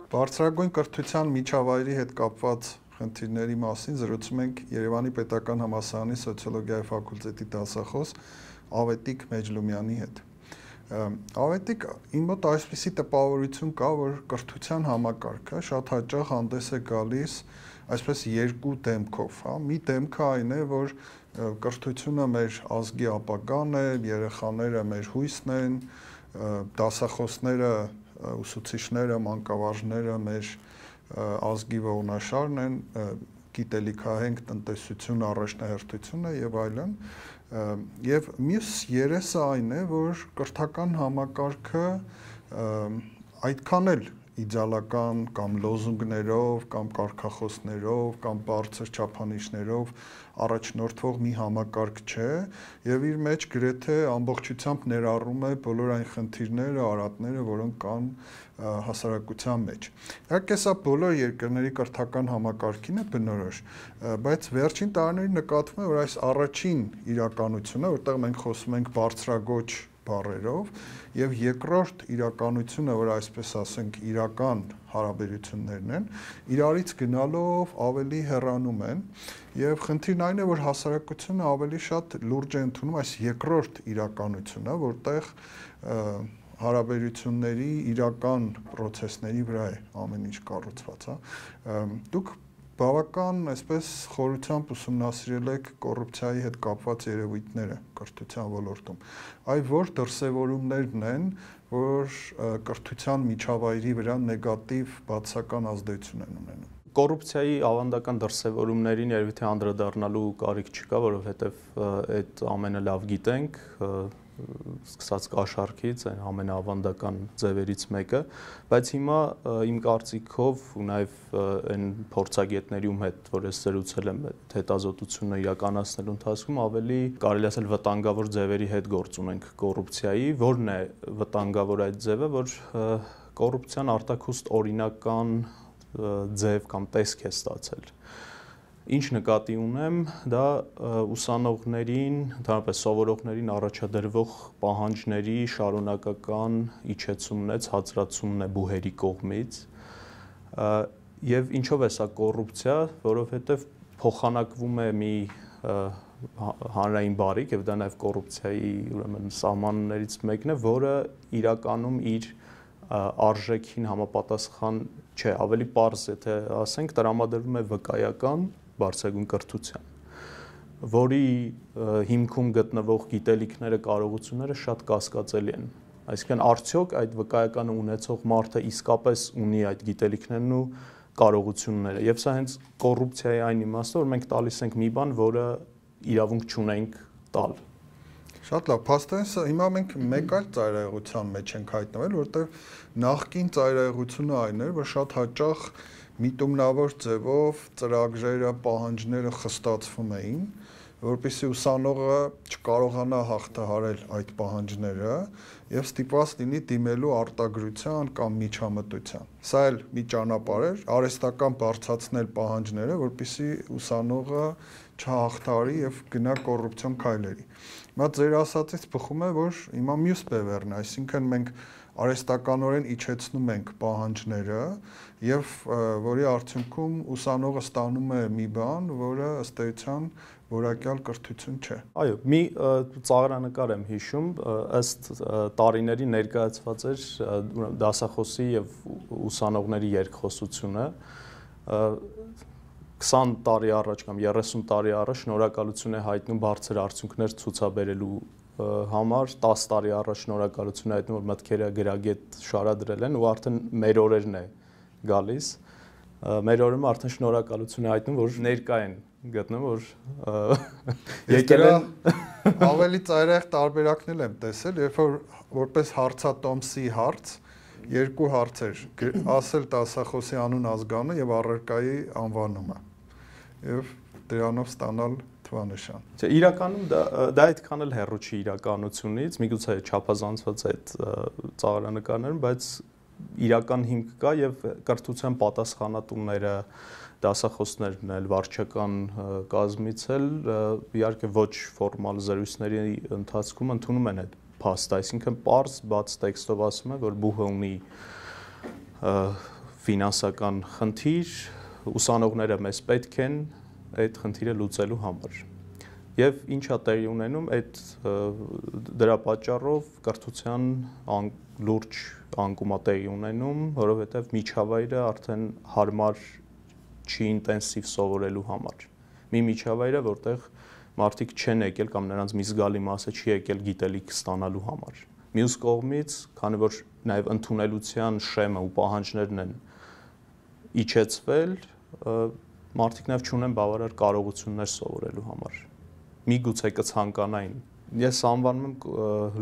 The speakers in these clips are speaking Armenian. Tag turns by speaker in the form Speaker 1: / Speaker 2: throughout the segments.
Speaker 1: Բարձրագույն կրթության միջավայրի հետ կապված խնդիրների մասին զրուցում ենք Երևանի Պետական համալսարանի սոցիոլոգիայի ֆակուլտետի դասախոս Ավետիք Մեջլումյանի հետ։ Ավետիք, իմ մոտ այսպիսի տպավորություն կա, որ կրթության համակարգը շատ հաճախ հանդես է գալիս այսպես երկու դեմքով, հա, մի դեմքը այն է, որ կրթությունը մեր ազգի ապագան է, երեխաները մեր հույսն են, դասախոսները, ուսուցիչները, մանկավարժները մեր ազգի ողնաշարն են, գիտելիքահենք տնտեսություն, առաջնահերթությունը եւ այլն, եւ մյուս երեսը այն է, որ կրթական համակարգը այդքան էլ իդեալական կամ լոզունգներով, կամ կարգախոսներով, կամ բարձր չափանիշներով առաջնորդվող մի համակարգ չէ եւ իր մեջ գրեթե ամբողջությամբ ներառում է բոլոր այն խնդիրները, արատները, որոնք կան հասարակության մեջ։ Իհարկե սա բոլոր երկրների կրթական համակարգին է բնորոշ, բայց վերջին տարիներին նկատվում է, որ այս առաջին իրականությունը, որտեղ մենք խոսում ենք բարձրագոչ բառերով, եւ երկրորդ իրականությունը, որ այսպես ասենք իրական հարաբերություններն են, իրարից գնալով ավելի հեռանում են, եւ խնդիրն այն է, որ հասարակությունը ավելի շատ լուրջ է ընդունում այս երկրորդ իրականությունը, որտեղ հարաբերությունների իրական process-ների վրա է ամեն ինչ կառուցված, հա։ Դուք բավական այսպես խորությամբ ուսումնասիրել եք կոռուպցիայի հետ կապված երևույթները կրթության ոլորտում։ Այ որ դրսևորումներն են, որ կրթության միջավայրի վրա նեգատիվ բացասական ազդեցություն են ունենում։
Speaker 2: Կոռուպցիայի ավանդական դրսևորումներին երևի թե անդրադառնալու կարիք չկա, որովհետև այդ ամենը լավ գիտենք, սկսած կաշառքից, այն ամենաավանդական ձևերից մեկը, բայց հիմա իմ կարծիքով ու նաև այն փորձագետների ում հետ, որ ես զրուցել եմ հետազոտությունը իրականացնելու ընթացքում, ավելի կարելի ասել վտանգավոր ձևերի հետ գործ ունենք կոռուպցիայի, որն է վտանգավոր այդ ձևը, որ կոռուպցիան արտաքուստ օրինական ձև կամ տեսք է ստացել։ Ինչ նկատի ունեմ, դա ուսանողներին, ընդհանրապես սովորողներին առաջադրվող պահանջների շարունակական իջեցումն է, ցածրացումն է բուհերի կողմից, եւ ինչով է սա կոռուպցիա, որովհետեւ փոխանակվում է մի հանրային բարիք եւ դա նաեւ կոռուպցիայի ուրեմն սահմաններից մեկն է, որը իրականում իր արժեքին համապատասխան չէ, ավելի պարզ է, թե ասենք տրամադրվում է վկայական բարձրագույն կրթության, որի հիմքում գտնվող գիտելիքները, կարողությունները շատ կասկածելի են։ Այսինքն արդյոք այդ վկայականը ունեցող մարդը իսկապես ունի այդ գիտելիքներն ու կարողությունները։ Եվ սա հենց կոռուպցիայի այն իմաստը, որ մենք տալիս ենք մի բան, որը իրավունք չունենք տալ։
Speaker 1: Շատ լավ, փաստորեն հիմա մենք մեկ այլ ծայրահեղության մեջ ենք հայտնվել, որտեղ նախկին ծայրահեղությունը այն էր, որ շատ հաճախ միտումնավոր ձևով ծրագրերը, պահանջները խստացվում էին, որպեսզի ուսանողը չկարողանա հաղթահարել այդ պահանջները եւ ստիպված լինի դիմելու արտագրության կամ միջամտության։ Սա էլ մի ճանապարհ էր, արհեստական բարձրացնել պահանջները, որպեսզի ուսանողը չհաղթահարի եւ գնա կոռուպցիոն քայլերի։ Հիմա ձեր ասածից բխում է, որ հիմա մյուս բևեռն է, այսինքն մենք արհեստականորեն իջեցնում ենք պահանջները եւ որի արդյունքում ուսանողը ստանում է մի բան, որը ըստ էության որակյալ կրթություն չէ։
Speaker 2: Այո, մի ծաղրանկար եմ հիշում, ըստ տարիների ներկայացված էր դասախոսի եւ ուսանողների երկխոսությունը 20 տարի առաջ կամ 30 տարի առաջ շնորհակալություն է հայտնում բարձր արդյունքներ ցուցաբերելու համար, 10 տարի առաջ շնորհակալություն է հայտնում, որ մտքերը գրագետ շարադրել են ու արդեն մեր օրերն է գալիս։ Մեր օրերում արդեն շնորհակալություն է հայտնում, որ ներկա են գտնում, որ եկել են
Speaker 1: ավելի ծայրահեղ տարբերակներ եմ տեսել, երբ որ որպես հարցատոմսի հարց երկու հարցեր, ասել դասախոսի անուն ազգանունը եւ առարկայի անվանումը։ Եվ դրանով ստանալ թվանշան։
Speaker 2: Իրականում դա այդքան էլ հեռու չի իրականությունից, միգուցե չափազանցված է այդ ծաղրանկարներում, բայց իրական հիմք կա եւ կրթության պատասխանատուները, դասախոսներն էլ, վարչական կազմից էլ իհարկե ոչ ֆորմալ զրույցների ընթացքում ընդունում են այդ փաստը, այսինքն պարզ բաց տեքստով ասում է, որ բուհը ունի ֆինանսական խնդիր, ուսանողները մեզ պետք են այդ խնդիրը լուծելու համար։ Եվ ինչա տեղի ունենում այդ դրա պատճառով կրթության լուրջ անկումա տեղի ունենում, որովհետև միջավայրը արդեն հարմար չի ինտենսիվ սովորելու համար։ Մի միջավայրը, որտեղ մարդիկ չեն եկել կամ նրանց մի զգալի մասը չի եկել գիտելիք ստանալու համար։ Մյուս կողմից, քանի որ նաև ընդունելության շեմը ու պահանջներն են իջեցվել, մարդիկ նաև չունեն բավարար կարողություններ սովորելու համար։ Միգուցե կցանկանային։ Ես անվանում եմ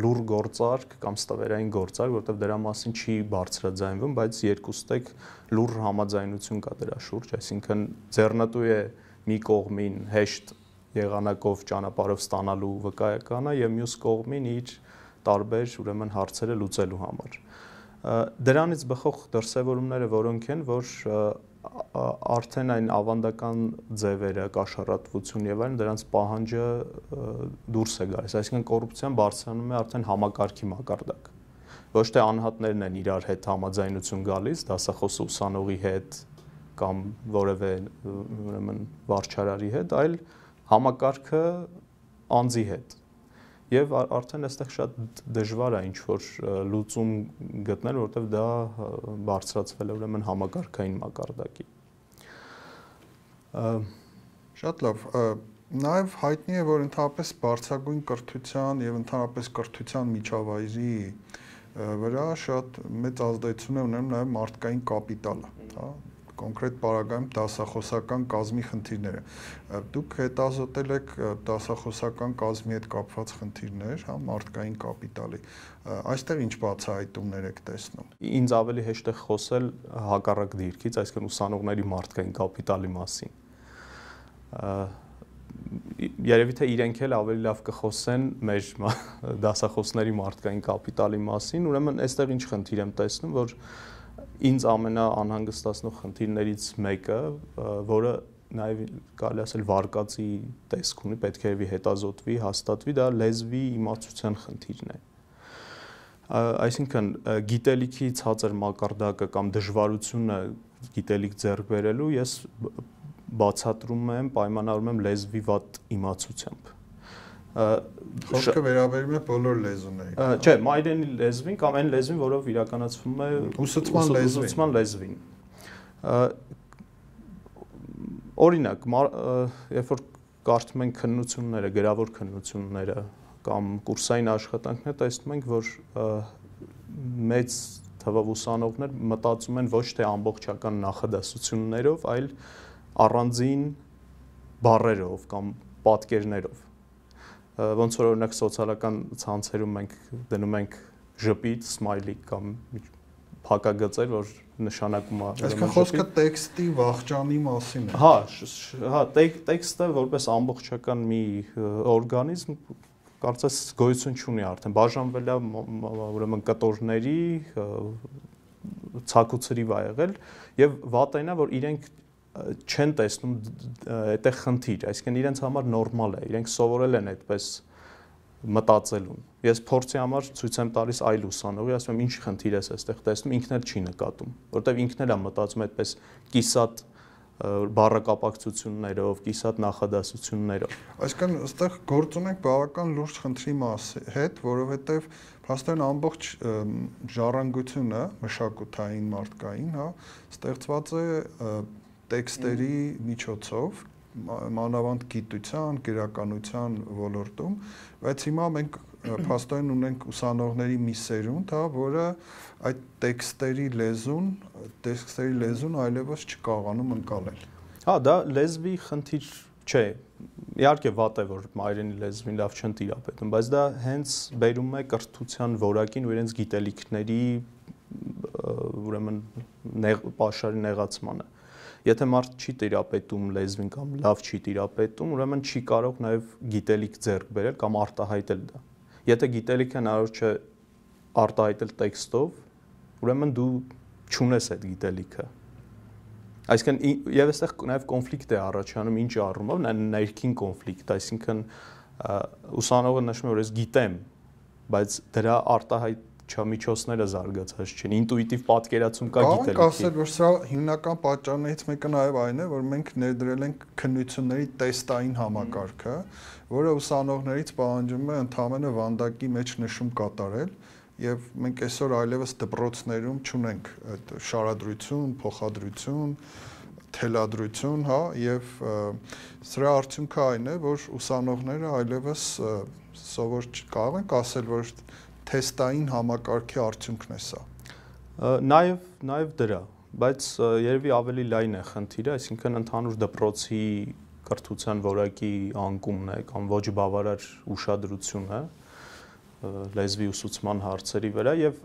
Speaker 2: լուր գործարք կամ ստվերային գործարք, որտեղ դրա մասին չի բարձրաձայնվում, բայց երկուստեք լուր համաձայնություն կա դրա շուրջ, այսինքն ձեռնտու է մի կողմին հեշտ եղանակով ճանապարհով ստանալու վկայականը եւ մյուս կողմին իր տարբեր ուրեմն հարցերը լուծելու համար։ Դրանից բխող դրսևորումները որոնք են, որ արդեն այն ավանդական ձևերը, կաշառատվություն եւ այլն դրանց պահանջը դուրս է գալիս, այսինքն կոռուպցիան բարձրանում է արդեն համակարգի մակարդակ։ Ոչ թե անհատներն են իրար հետ համաձայնություն գալիս, դասախոսը ուսանողի հետ կամ որևէ ուրեմն վարչարարի հետ, այլ համակարգը անձի հետ։ Եվ արդեն այստեղ շատ դժվար է ինչ-որ լուծում գտնել, որովհետև դա բարձրացվել է ուրեմն համակարգային մակարդակի։
Speaker 1: Շատ լավ։ Նաև հայտնի է, որ ընդհանրապես բարձրագույն կրթության եւ ընդհանրապես կրթության միջավայրի վրա շատ մեծ ազդեցություն է ունենում նաև մարդկային կապիտալը, հա, կոնկրետ պարագայում դասախոսական կազմի խնդիրները։ Դուք հետազոտել եք դասախոսական կազմի հետ կապված խնդիրներ, հա, մարդկային կապիտալի։ Այստեղ ինչ բացահայտումներ եք տեսնում։
Speaker 2: Ինձ ավելի հեշտ է խոսել հակառակ դիրքից, այսինքն ուսանողների մարդկային կապիտալի մասին։ Երևի թե իրենք էլ ավելի լավ կխոսեն մեր դասախոսների մարդկային կապիտալի մասին, ուրեմն այստեղ ինչ խնդիր եմ տեսնում, որ ինձ ամենաանհանգստացնող խնդիրներից մեկը, որը նաև կարելի ասել վարկածի տեսք ունի, պետք է հետազոտվի, հաստատվի, դա լեզվի իմացության խնդիրն է։ Այսինքն գիտելիքի ցածր մակարդակը կամ դժվարությունը գիտելիք ձեռք բերելու ես բացատրում եմ, պայմանավորում եմ լեզվի վատ իմացությամբ։
Speaker 1: Խոսքը վերաբերում է բոլոր լեզուներին։
Speaker 2: Չէ, մայրենի լեզվին կամ այն լեզվին, որով իրականացվում է ուսուցման լեզվին։ Օրինակ, երբ որ կարդում ենք քննությունները, գրավոր քննությունները կամ կուրսային աշխատանքները, տեսնում ենք, որ մեծ թվով ուսանողներ մտածում են ոչ թե ամբողջական նախադասություններով, այլ առանձին բառերով կամ պատկերներով։ Ոնց որ օրինակ սոցիալական ցանցերում մենք դնում ենք ժպիտ, սմայլիկ կամ փակագծեր, որ նշանակում է։
Speaker 1: Այսինքն խոսքը տեքստի վախճանի մասին է։
Speaker 2: Հա, տեքստը որպես ամբողջական մի օրգանիզմ կարծես գոյություն չունի արդեն, բաժանվել է ուրեմն կտորների, ցակուցրիվ ա եղել եւ վատն է, որ իրենք չեն տեսնում այդտեղ խնդիր, այսինքն իրենց համար նորմալ է, իրենք սովորել են այդպես մտածելուն։ Ես փորձի համար ցույց եմ տալիս այլ ուսանողի, ասում եմ ինչ խնդիր ես այստեղ տեսնում, ինքն էլ չի նկատում, որտեվ ինքն էլ է մտածում այդպես կիսատ բառակապակցություններով, կիսատ նախադասություններով։
Speaker 1: Այսինքն այստեղ գործ ունենք բավական լուրջ խնդրի հետ, որովհետև փաստորեն ամբողջ ժառանգությունը մշակութային, մարդկային, հա, ստեղծված է տեքստերի միջոցով, մանավանդ գիտության, գրականության ոլորտում, բայց հիմա մենք փաստորեն ունենք ուսանողների մի սերունդ, հա, որը այդ տեքստերի լեզուն այլևս չկարողանում ընկալել։
Speaker 2: Հա, դա լեզվի խնդիր չէ։ Իհարկե վատ է, որ մայրենի լեզվին լավ չեն տիրապետում, բայց դա հենց բերում է կրթության որակին ու իրենց գիտելիքների ուրեմն պաշարի նեղացմանը։ Եթե մարդ չի տիրապետում լեզվին կամ լավ չի տիրապետում, ուրեմն չի կարող նաև գիտելիք ձեռք բերել կամ արտահայտել դա։ Եթե գիտելիքը հնարավոր չէ արտահայտել տեքստով, ուրեմն դու չունես այդ գիտելիքը։ Այսինքն եւ այստեղ նաև կոնֆլիկտ է առաջանում ինչ առումով, ներքին կոնֆլիկտ, այսինքն ուսանողը նշում է, որ ես գիտեմ, բայց դրա արտահայտչամիջոցները զարգացած չեն, ինտուիտիվ պատկերացում կա գիտելիքի։
Speaker 1: Կարող ասել, որ սա հիմնական պատճառներից մեկը նաև այն է, որ մենք ներդրել ենք քննությունների տեստային համակարգը, որը ուսանողներից պահանջում է ընդհանրապես վանդակի մեջ նշում կատարել, եւ մենք այսօր այլևս դպրոցներում չունենք այդ շարադրություն, փոխադրություն, թելադրություն, հա, եւ սրա արդյունքը այն է, որ ուսանողները այլևս սովոր կարող ենք ասել, որ թեստային համակարգի արդյունքն է սա։
Speaker 2: Նաեւ դրա, բայց երևի ավելի լայն է խնդիրը, այսինքն ընդհանուր դպրոցի կրթության որակի անկումն է կամ ոչ բավարար ուշադրությունը լեզվի ուսուցման հարցերի վրա եւ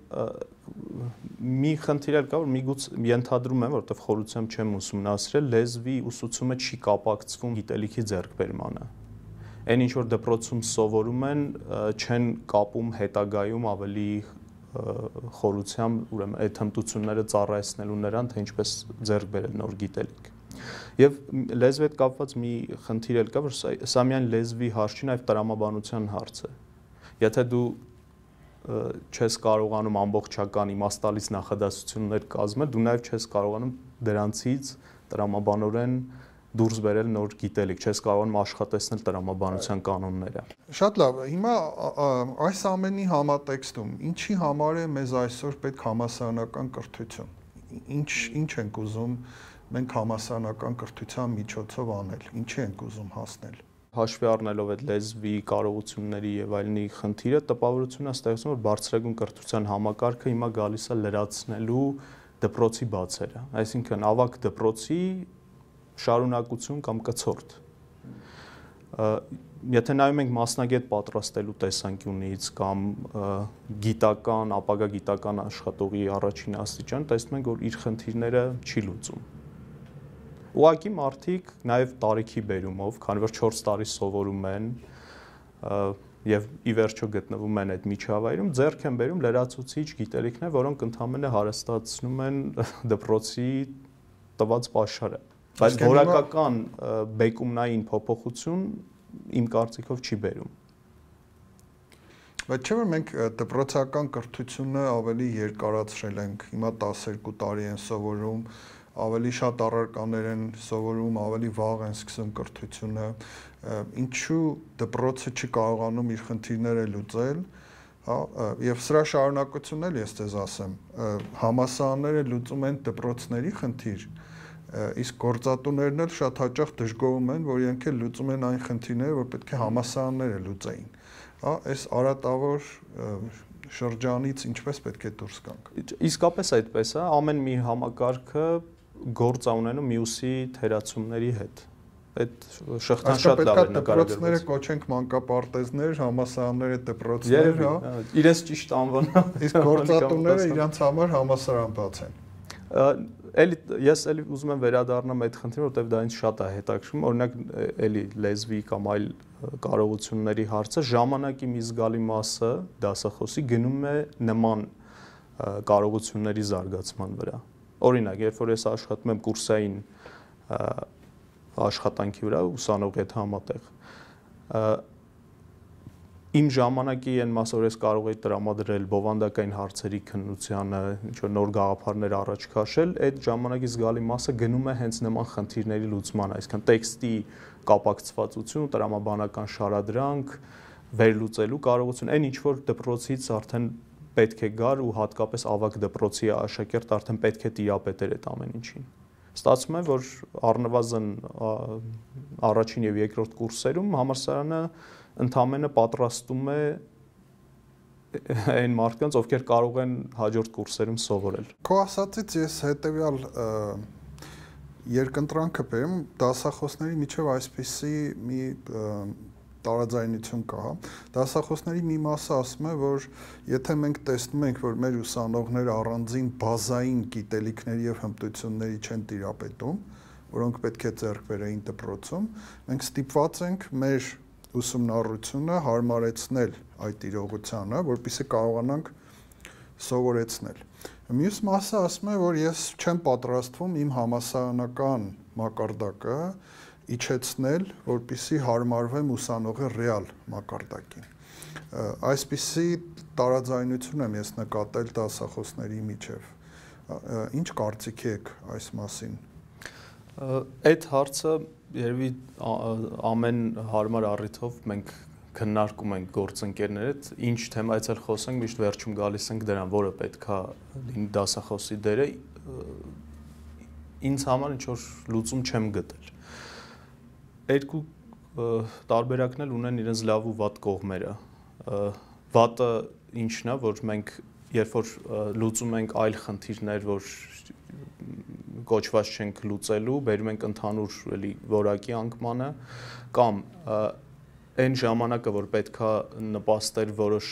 Speaker 2: մի խնդիր էլ կա, որ միգուցե ենթադրում եմ, որովհետեւ խորությամբ չեմ ուսումնասիրել, լեզվի ուսուցումը չի կապակցվում գիտելիքի ձեռքբերմանը։ Այն ինչ որ դպրոցում սովորում են, չեն կապում հետագայում ավելի խորությամբ, ուրեմն այդ հմտությունները ծառայեցնելու նրան, թե ինչպես ձեռք բերել նոր գիտելիք։ Եվ լեզվի հետ կապված մի խնդիր էլ կա, որ սա միայն լեզվի հարց չի, նաեւ տրամաբանության հարց է։ Եթե դու չես կարողանում ամբողջական իմաստալից նախադասություններ կազմել, դու նաև չես կարողանում դրանցից տրամաբանորեն դուրս բերել նոր գիտելիք, չես կարողանում աշխատեցնել տրամաբանության կանոնները։
Speaker 1: Շատ լավ, հիմա այս ամենի համատեքստում ինչի համար է մեզ այսօր պետք համալսարանական կրթություն։ Ինչ ենք ուզում մենք համալսարանական կրթության միջոցով անել, ինչի ենք ուզում հասնել։
Speaker 2: Հաշվի առնելով այդ լեզվի կարողությունների եւ այլնի խնդիրը, տպավորություն է ստեղծում, որ բարձրագույն կրթության համակարգը հիմա գալիս է լրացնելու դպրոցի բացերը, այսինքն ավագ դպրոցի շարունակություն կամ կցորդ։ Եթե նայում ենք մասնագետ պատրաստելու տեսանկյունից կամ գիտական, ապագա գիտական աշխատողի առաջին աստիճան, տեսնում ենք, որ իր խնդիրները չի լուծում։ Ուղղակի մարդիկ նաև տարիքի բերումով, քանի որ 4 տարի սովորում են եւ ի վերջո գտնվում են այդ միջավայրում, ձեռք են բերում լրացուցիչ գիտելիքներ, որոնք ընդհանրապես հարստացնում են դպրոցի տված պաշարը։ Բայց որակական բեկումնային փոփոխություն իմ կարծիքով չի բերում։
Speaker 1: Բայց չէ՞ որ մենք դպրոցական կրթությունը ավելի երկարացրել ենք, հիմա 12 տարի են սովորում, ավելի շատ առարկաներ են սովորում, ավելի վաղ են սկսում կրթությունը, ինչու դպրոցը չի կարողանում իր խնդիրները լուծել, հա, եւ սրա շարունակությունն էլ ես ձեզ ասեմ, համալսարանները լուծում են դպրոցների խնդիր, իսկ գործատուներն էլ շատ հաճախ դժգոհում են, որ իրենք էլ լուծում են այն խնդիրները, որ պետք է համալսարանները լուծեին, հա, այս արատավոր շրջանից ինչպես պետք է դուրս գանք։
Speaker 2: Իսկապես այդպես է, ամեն մի համակարգը գործ ունենում մյուսի թերացումների հետ։ Այդ շղթան շատ լավ է նկարագրված։
Speaker 1: Դպրոցները կոչենք մանկապարտեզներ, համալսարանները դպրոցներ, հա։
Speaker 2: Իրենց ճիշտ անվանա։
Speaker 1: Իսկ գործատուները իրենց համար համալսարան բացեն։
Speaker 2: Ես էլի ուզում եմ վերադառնամ այդ խնդրին, որովհետև դա ինձ շատ է հետաքրքրում, օրինակ էլի լեզվի կամ այլ կարողությունների հարցը ժամանակի մի զգալի մասը դասախոսի գնում է նման կարողությունների զարգացման վրա։ Օրինակ, երբ որ ես աշխատում եմ կուրսային աշխատանքի վրա, ուսանողի հետ համատեղ, իմ ժամանակի այն մասը, որ ես կարող էի տրամադրել բովանդակային հարցերի քննությանը, ինչ-որ նոր գաղափարներ առաջ քաշել, այդ ժամանակի զգալի մասը գնում է հենց նման խնդիրների լուծման, այսինքն տեքստի կապակցվածություն, տրամաբանական շարադրանք, վերլուծելու կարողություն, այն ինչ որ դպրոցից արդեն պետք է գար ու հատկապես ավագ դպրոցի աշակերտ արդեն պետք է տիրապետեր այդ ամեն ինչին։ Ստացվում է, որ առնվազն առաջին եւ երկրորդ կուրսերում համալսարանը ընդամենը պատրաստում է այն մարդկանց, ովքեր կարող են հաջորդ կուրսերում սովորել։
Speaker 1: Քո ասածից ես հետեւյալ երկընտրանքը բերեմ, դասախոսների միջև այսպիսի մի տարաձայնություն կա, դասախոսների մի մասը ասում է, որ եթե մենք տեսնում ենք, որ մեր ուսանողները առանձին բազային գիտելիքների եւ հմտությունների չեն տիրապետում, որոնք պետք է ձեռք բերեին դպրոցում, մենք ստիպված ենք մեր ուսումնառությունը հարմարեցնել այդ իրողությանը, որպեսզի կարողանանք սովորեցնել։ Մյուս մասը ասում է, որ ես չեմ պատրաստվում իմ համալսարանական մակարդակը իջեցնել, որպեսզի հարմարվեմ ուսանողի ռեալ մակարդակին։ Այսպիսի տարաձայնություն եմ ես նկատել դասախոսների միջև։ Ինչ կարծիք եք այս մասին։
Speaker 2: Այդ հարցը երևի ամեն հարմար առիթով մենք քննարկում ենք գործընկերների հետ, ինչ թեմայից էլ խոսենք, միշտ վերջում գալիս ենք դրան, որը պետքա լինի դասախոսի դերը, ինձ համար ինչ որ լուծում չեմ գտել։ Երկու տարբերակն էլ ունեն իրենց լավ ու վատ կողմերը։ Վատը ինչն է, որ մենք երբ որ լուծում ենք այլ խնդիրներ, որ կոչված չենք լուծելու, բերում ենք ընդհանուր էլի որակի անկմանը, կամ այն ժամանակը, որ պետքա նպաստեր որոշ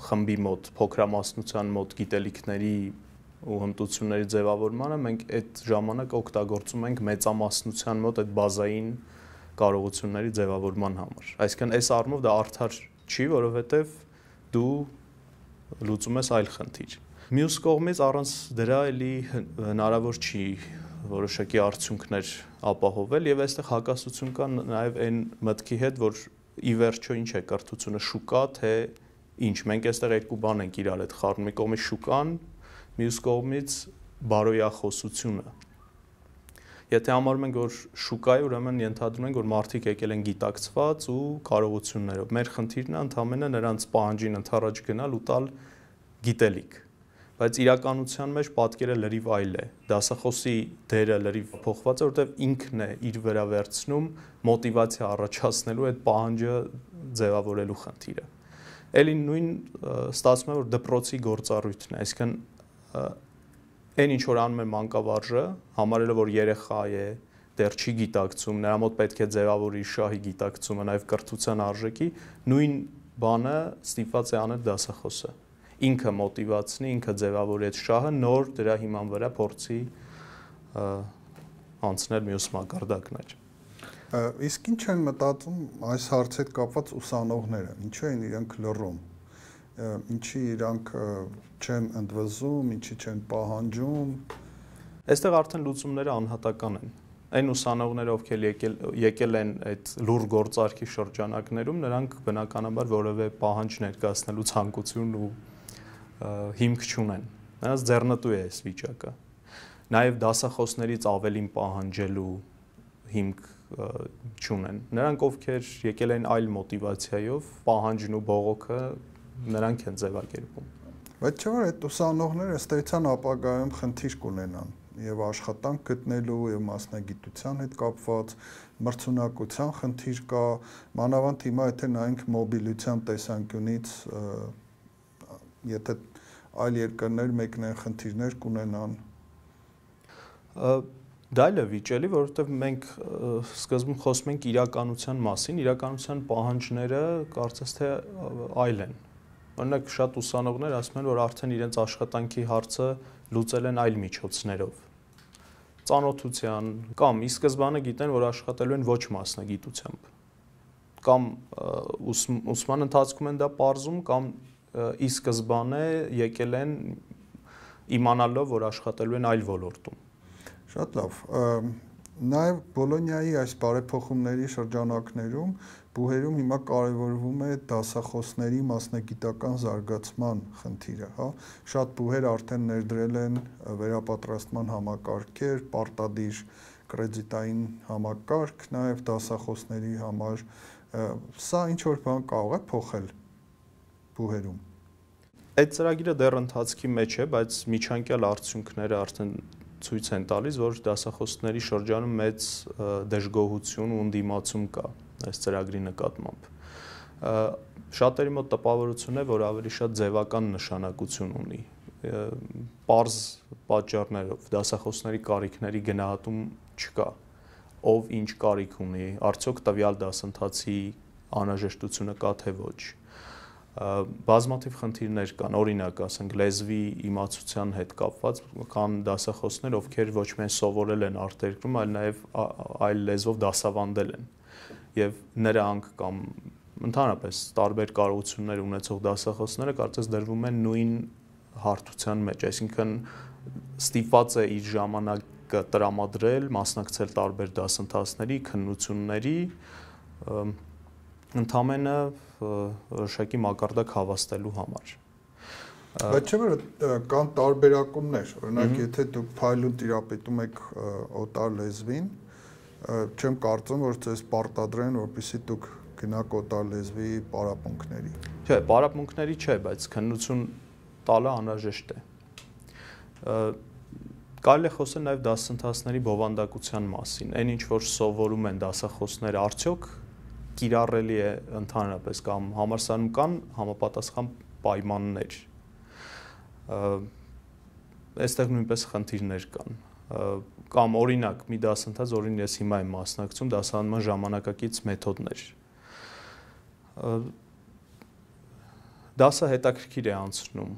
Speaker 2: խմբի մոտ, փոքրամասնության մոտ գիտելիքների ու հմտությունների ձևավորմանը, մենք այդ ժամանակը օգտագործում ենք մեծամասնության մոտ այդ բազային կարողությունների ձևավորման համար։ Այսինքն այս առումով դա արդար չի, որովհետև դու լուծում ես այլ խնդիր։ Մյուս կողմից առանց դրա էլի հնարավոր չի որոշակի արդյունքներ ապահովել եւ այստեղ հակասություն կա նաեւ այն մտքի հետ, որ ի վերջո ինչ է կրթությունը, շուկա թե ինչ։ Մենք այստեղ երկու բան ենք իրար հետ խառնում, մի կողմից շուկան, մյուս կողմից բարոյախոսությունը։ Եթե համարում ենք, որ շուկայի, ուրեմն ենթադրում ենք, որ մարդիկ եկել են գիտակցված ու կարողություններով։ Մեր խնդիրն է ընդհանրապես նրանց պահանջին ընդառաջ գնալ ու տալ գիտելիք։ Բայց իրականության մեջ պատկերը լրիվ այլ է։ Դասախոսի դերը լրիվ փոխված է, որտեղ ինքն է իր վրա վերցնում մոտիվացիա առաջացնելու այդ պահանջը ձևավորելու խնդիրը։ Էլի նույն ստացվում է, որ դպրոցի գործառույթն է, այսինքն այն ինչ որ անում է մանկավարժը, համարելով որ երեխա է, դեռ չի գիտակցում, նրա մոտ պետք է ձևավորի շահի գիտակցումը, նաև կրթության արժեքի, նույն բանը ստիպված է անել դասախոսը։ Ինքը մոտիվացնի, ինքը ձևավորի այդ շահը, նոր դրա հիման վրա փորձի անցնել մյուս մակարդակներ։
Speaker 1: Իսկ ինչ են մտածում այս հարցի հետ կապված ուսանողները, ինչու են իրենք լռում, ինչի իրանք չեն ընդվզում, ինչի չեն պահանջում։
Speaker 2: Այստեղ արդեն լուծումները անհատական են։ Այն ուսանողները, ովքեր եկել են այդ լուր գործարքի շրջանակներում, նրանք բնականաբար որևէ պահանջ ներկայացնելու ցանկություն ու հիմք չունեն։ Նրանց ձեռնտու է այս վիճակը։ Նաև դասախոսներից ավելին պահանջելու հիմք չունեն։ Նրանք ովքեր եկել են այլ մոտիվացիայով, պահանջն ու բողոքը նրանք են ձևակերպում։
Speaker 1: Բայց չէ՞ որ այդ ուսանողները ըստեյցան ապագայում խնդիր կունենան եւ աշխատանք գտնելու եւ մասնագիտության հետ կապված մրցունակության խնդիր կա, մանավանդ հիմա եթե նայենք մոբիլության տեսանկյունից, եթե այլ երկրներ մեկնեն խնդիրներ կունենան։
Speaker 2: Դա էլ է վիճելի, որովհետև մենք սկզբում խոսում ենք իրականության մասին, իրականության պահանջները կարծես թե այլ են։ Օրինակ շատ ուսանողներ ասում են, որ արդեն իրենց աշխատանքի հարցը լուծել են այլ միջոցներով։ Ծանոթության կամ ի սկզբանե գիտեն, որ աշխատելու են ոչ մասնագիտությամբ։ Կամ ուսման ընթացքում են դա պարզում, կամ ի սկզբանե եկել են իմանալով, որ աշխատելու են այլ ոլորտում։
Speaker 1: Շատ լավ։ Նաև Բոլոնիայի այս բարեփոխումների շրջանակներում բուհերում հիմա կարևորվում է դասախոսների մասնագիտական զարգացման խնդիրը, հա։ Շատ բուհեր արդեն ներդրել են վերապատրաստման համակարգեր, պարտադիր կրեդիտային համակարգ, նաև դասախոսների համար։ Սա ինչ որ բան կարող է փոխել բուհերում։
Speaker 2: Այդ ծրագիրը դեռ ընթացքի մեջ է, բայց միջանկյալ արդյունքները արդեն ցույց են տալիս, որ դասախոսների շրջանում մեծ դժգոհություն ու ընդդիմացում կա այս ծրագրի նկատմամբ։ Շատերի մոտ տպավորություն է, որ ավելի շատ ձևական նշանակություն ունի։ Պարզ պատճառներով դասախոսների կարիքների գնահատում չկա։ Ով ինչ կարիք ունի, արդյոք տվյալ դասընթացի անհրաժեշտությունը կա թե ոչ։ բազմաթիվ խնդիրներ կան, օրինակ, ասենք լեզվի իմացության հետ կապված կան դասախոսներ, ովքեր ոչ միայն սովորել են արտերկրում, այլ նաև այլ լեզվով դասավանդել են։ Եվ նրանք կամ ընդհանրապես տարբեր կարողություններ ունեցող դասախոսները կարծես դրվում են նույն հարթության մեջ, այսինքն ստիպված է իր ժամանակը տրամադրել, մասնակցել տարբեր դասընթացների, քննությունների, ընդամենը որոշակի մակարդակ հավաստելու համար։
Speaker 1: Բայց չէ՞ որ կան տարբերակումներ, օրինակ եթե դուք փայլուն տիրապետում եք օտար լեզվին, չեմ կարծում որ ձեզ պարտադրեն, որպեսզի դուք գնաք օտար լեզվի պարապմունքների։
Speaker 2: Չէ, պարապմունքների չէ, բայց քննություն տալը անհրաժեշտ է։ Կարելի է խոսել նաև դասընթացների բովանդակության մասին, այն ինչ որ սովորում են դասախոսները, արդյոք կիրառելի է ընդհանրապես կամ համալսարանում կան համապատասխան պայմաններ։ Այստեղ նույնպես խնդիրներ կան։ Կամ օրինակ մի դասընթաց, որին ես հիմա եմ մասնակցում, դասավանդման ժամանակակից մեթոդներ։ Դասը հետաքրքիր է անցնում,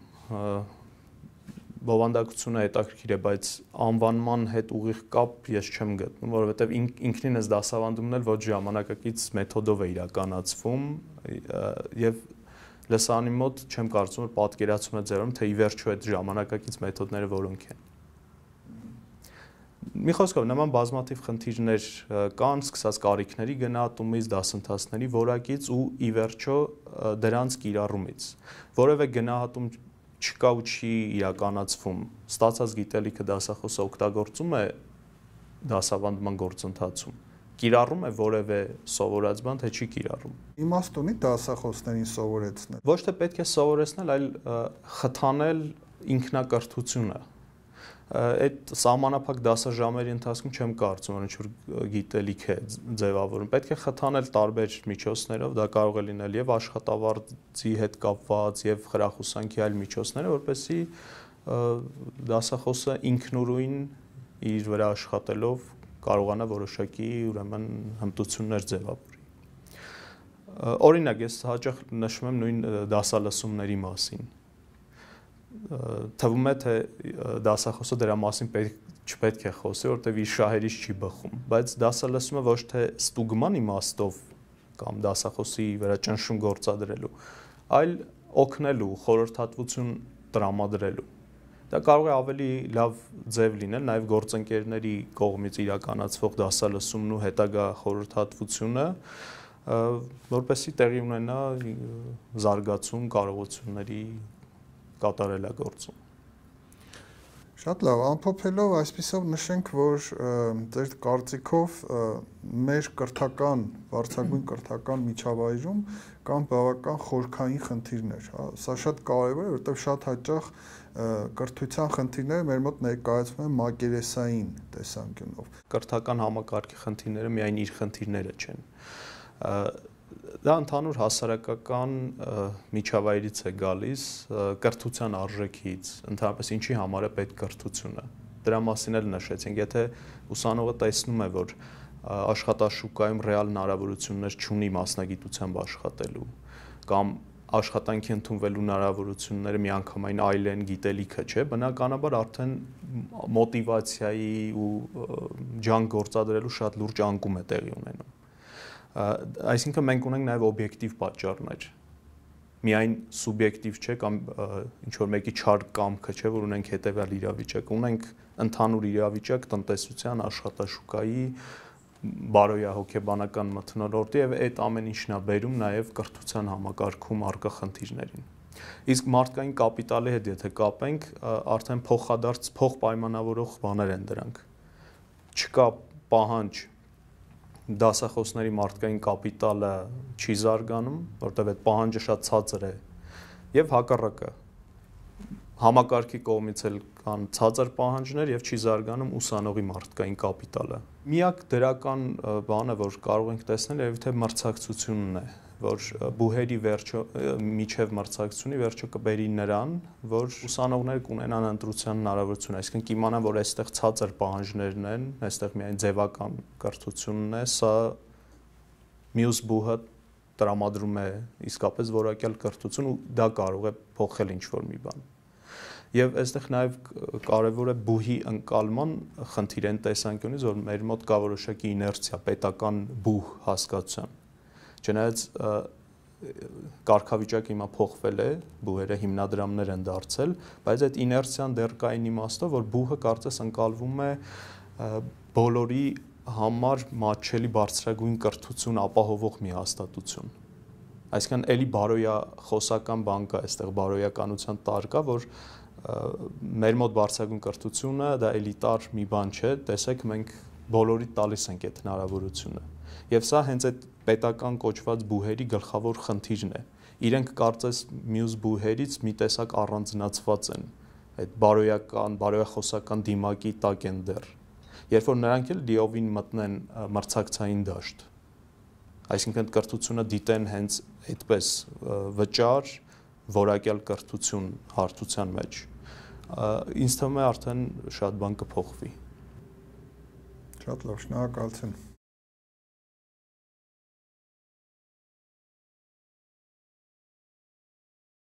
Speaker 2: բովանդակությունը հետաքրքիր է, բայց անվանման հետ ուղիղ կապ ես չեմ գտնում, որովհետև ինքնին ես դասավանդումն էլ ոչ ժամանակակից մեթոդով է իրականացվում եւ լսարանի մոտ չեմ կարծում որ պատկերացում է ձեռում թե ի վերջո այդ ժամանակակից մեթոդները որոնք են։ Մի խոսքով նման բազմաթիվ խնդիրներ կան, սկսած կարիքների գնահատումից, դասընթացների որակից ու ի վերջո դրանց կիրառումից։ Որևէ գնահատում չկա ու չի իրականացվում, ստացած գիտելիքը դասախոսը օգտագործում է դասավանդման գործընթացում, կիրառում է որևէ սովորած բան, թե չի կիրառում։
Speaker 1: Իմաստ ունի դասախոսներին սովորեցնել։
Speaker 2: Ոչ թե պետք է սովորեցնել, այլ խթանել ինքնակրթությունը։ Այդ սահմանափակ դասաժամերի ընթացքում չեմ կարծում, որ ինչ-որ գիտելիք է ձևավորում։ Պետք է խթանել տարբեր միջոցներով, դա կարող է լինել եւ աշխատավարձի հետ կապված, եւ խրախուսանքի այլ միջոցները, որպեսզի դասախոսը ինքնուրույն իր վրա աշխատելով կարողանա որոշակի ուրեմն հմտություններ ձևավորի։ Օրինակ, ես հաճախ նշում եմ նույն դասալսումների մասին։ Թվում է թե դասախոսը դրա մասին չպետք է խոսի, որտեղ իր շահերից չի բխում, բայց դասալսումը ոչ թե ստուգման իմաստով կամ դասախոսի վրա ճնշում գործադրելու, այլ օգնելու, խորհրդատվություն տրամադրելու։ Դա կարող է ավելի լավ ձև լինել նաև գործընկերների կողմից իրականացվող դասալսումն ու հետագա խորհրդատվությունը, որպեսզի տեղի ունենա զարգացում կարողությունների կատարելագործում։
Speaker 1: Շատ լավ, ամփոփելով այսպիսով նշենք, որ ձեր կարծիքով մեր կրթական, բարձրագույն կրթական միջավայրում կան բավական խորքային խնդիրներ, հա, սա շատ կարևոր է, որովհետև շատ հաճախ կրթության խնդիրները մեր մոտ ներկայացվում են մակերեսային տեսանկյունով։
Speaker 2: Կրթական համակարգի խնդիրները միայն իր խնդիրները չեն։ Դա ընդհանուր հասարակական միջավայրից է գալիս, կրթության արժեքից, ընդհանրապես ինչի համար է պետք կրթությունը։ Դրա մասին էլ նշեցինք, եթե ուսանողը տեսնում է, որ աշխատաշուկայում ռեալ հնարավորություններ չունի մասնագիտությամբ աշխատելու, կամ աշխատանքի ընդունվելու հնարավորությունները միանգամայն այլ են, գիտելիքը չէ, բնականաբար արդեն մոտիվացիայի ու ջանք գործադրելու շատ լուրջ անկում է տեղի ունենում։ Այսինքն մենք ունենք նաև օբյեկտիվ պատճառներ, միայն սուբյեկտիվ չէ կամ ինչ-որ մեկի չար կամքը չէ, որ ունենք հետևյալ իրավիճակ, ունենք ընդհանուր իրավիճակ տնտեսության, աշխատաշուկայի, բարոյահոգեբանական մթնոլորտի եւ այդ ամեն ինչն է բերում նաև կրթության համակարգում առկա խնդիրներին։ Իսկ մարդկային կապիտալի հետ եթե կապենք, արդեն փոխադարձ փոխպայմանավորող բաներ են դրանք։ Չկա պահանջ դասախոսների մարդկային կապիտալը չի զարգանում, որտեղ այդ պահանջը շատ ցածր է, եւ հակառակը համակարգի կողմից էլ կան ցածր պահանջներ եւ չի զարգանում ուսանողի մարդկային կապիտալը։ Միակ դրական բանը, որ կարող ենք տեսնել, երևի թե մրցակցությունն է, որ բուհերի վերջո միջև մրցակցությունի վերջո կբերի նրան, որ ուսանողները կունենան ընտրության հնարավորություն, այսինքն կիմանան, որ այստեղ ցածր պահանջներն են, այստեղ միայն ձևական կրթությունն է, սա մյուս բուհը տրամադրում է իսկապես որակյալ կրթություն ու դա կարող է փոխել ինչ-որ մի բան։ Եվ այստեղ նաև կարևոր է բուհի ընկալման խնդիրը այն տեսանկյունից, որ մեր մոտ կա որոշակի իներցիա պետական բուհ հասկացության։ Չնայած կարգավիճակը հիմա փոխվել է, բուհերը հիմնադրամներ են դարձել, բայց այդ իներցիան դեռ կա այն իմաստով, որ բուհը կարծես ընկալվում է բոլորի համար մատչելի բարձրագույն կրթություն ապահովող մի հաստատություն։ Այսինքն էլի բարոյախոսական բան կա, այստեղ բարոյականության տար կա, որ մեր մոտ բարձրագույն կրթությունը դա էլիտար մի բան չէ, տեսեք մենք բոլորի տալիս ենք այդ հնարավորությունը։ Եվ սա հենց այդ պետական կոչված բուհերի գլխավոր խնդիրն է։ Իրենք կարծես մյուս բուհերից մի տեսակ առանձնացված են, այդ բարոյախոսական դիմակի տակ են դեռ։ Երբ որ նրանք էլ լիովին մտնեն մրցակցային դաշտ, այսինքն կրթությունը դիտեն հենց այդպես վճար, որակյալ կրթություն հարթության մեջ, ինձ թվում է արդեն շատ բան կփոխվի։
Speaker 1: Շատ լավ, շնորհակալություն։